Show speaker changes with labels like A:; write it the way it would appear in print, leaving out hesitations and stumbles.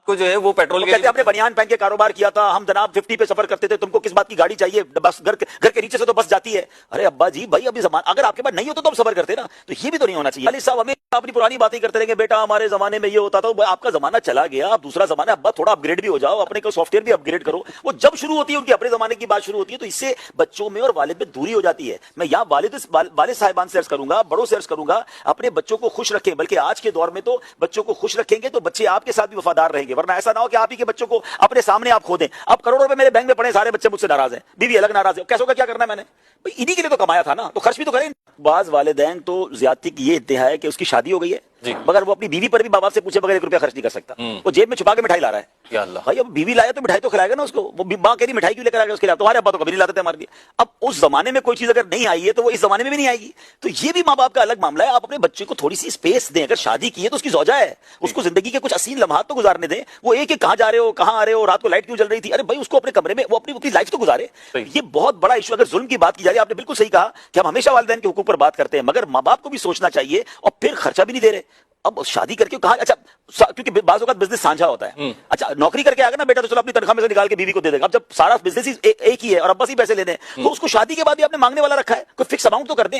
A: کو جو ہے وہ پیٹرول کے
B: کہتے ہیں ہم نے بنیان پہن کے کاروبار کیا تھا, ہم جناب 50 پہ سفر کرتے تھے, تم کو کس بات کی گاڑی چاہیے, بس گھر کے نیچے سے تو بس جاتی ہے. ارے ابا جی بھائی ابھی زمان اگر آپ کے پاس نہیں ہوتا تو آپ صبر کرتے نا, تو یہ بھی تو نہیں ہونا چاہیے. علی صاحب ہمیں اپنی پرانی باتیں کرتے رہیں گے, بیٹا ہمارے زمانے میں یہ ہوتا تھا. آپ کا زمانہ چلا گیا, آپ دوسرا زمانہ, ابا تھوڑا اپ گریڈ بھی ہو جاؤ, اپنے کو سافٹ ویئر بھی اپ گریڈ کرو. وہ جب شروع ہوتی ہے ان کے اپنے زمانے کی بات شروع ہوتی ہے, تو اس سے بچوں میں اور والد میں دوری ہو جاتی ہے. میں یہاں والد صاحبان سے عرض کروں گا, بڑوں سے عرض کروں گا, اپنے بچوں کو خوش رکھیں. بلکہ آج کے دور میں تو بچوں کو خوش رکھیں گے تو بچے آپ کے ساتھ بھی وفادار رہیں گے, ورنہ ایسا نہ ہو کہ آپ ہی کے بچوں کو اپنے سامنے آپ کھو دیں. اب کروڑوں روپے میرے بینک میں پڑے, سارے بچے مجھ سے ناراض ہیں, بیوی الگ ناراض ہے, کیسے ہوگا, کیا کرنا ہے میں نے, بھائی انہی کے لیے تو کمایا تھا نا, تو خرچ بھی تو کریں. بعض والدین تو زیادتی کی یہ انتہا ہے کہ اس کی شادی ہو گئی ہے مگر وہ اپنی بیوی پر بھی باپ سے پوچھے بغیر 1 روپیہ خرچ نہیں کر سکتا. وہ جیب میں چھپا کے مٹھائی لا رہا ہے.
A: یا اللہ,
B: بھائی اب بیوی لایا تو مٹھائی تو کھلائے گا نا اس کو. وہ ماں کہہ رہی مٹھائی کیوں لے کر آئے گا اس کے لیے, تمہارے ابا تو کبھی نہیں لاتے تھے ہمارے لیے. اب اس زمانے میں کوئی چیز اگر نہیں آئی ہے تو وہ اس زمانے میں بھی نہیں آئے گی. تو یہ بھی ماں باپ کا الگ معاملہ ہے. آپ اپنے بچے کو تھوڑی سی اسپیس دیں. اگر شادی کی ہے تو اس کی زوجہ ہے, اس کو زندگی کے کچھ حسین لمحات تو گزارنے دیں. وہ ایک کہ کہاں جا رہے ہو, کہاں آ رہے ہو, رات کو لائٹ کیوں جل رہی تھی, ارے بھائی اس کو اپنے کمرے میں وہ اپنی لائف تو گزارے. یہ بہت بڑا ایشو. اگر ظلم کی بات کی جائے, آپ نے بالکل صحیح کہا کہ ہم ہمیشہ والدین کے حقوق پر بات کرتے ہیں, مگر ماں باپ کو بھی سوچنا چاہیے. اور پھر خرچہ بھی نہیں دے رہے. اب شادی کر کے کہاں, اچھا کیونکہ بعض اوقات بزنس سانجھا ہوتا ہے. اچھا نوکری کر کے آ گیا نا بیٹا, تو چلو اپنی تنخواہ میں سے نکال کے بیوی کو دے دے گا. اب جب سارا بزنس ایک ہی ہے اور ابا سے پیسے لینے ہیں, تو اس کو شادی کے بعد بھی آپ نے مانگنے والا رکھا ہے, کوئی فکس اماؤنٹ تو کر دیں.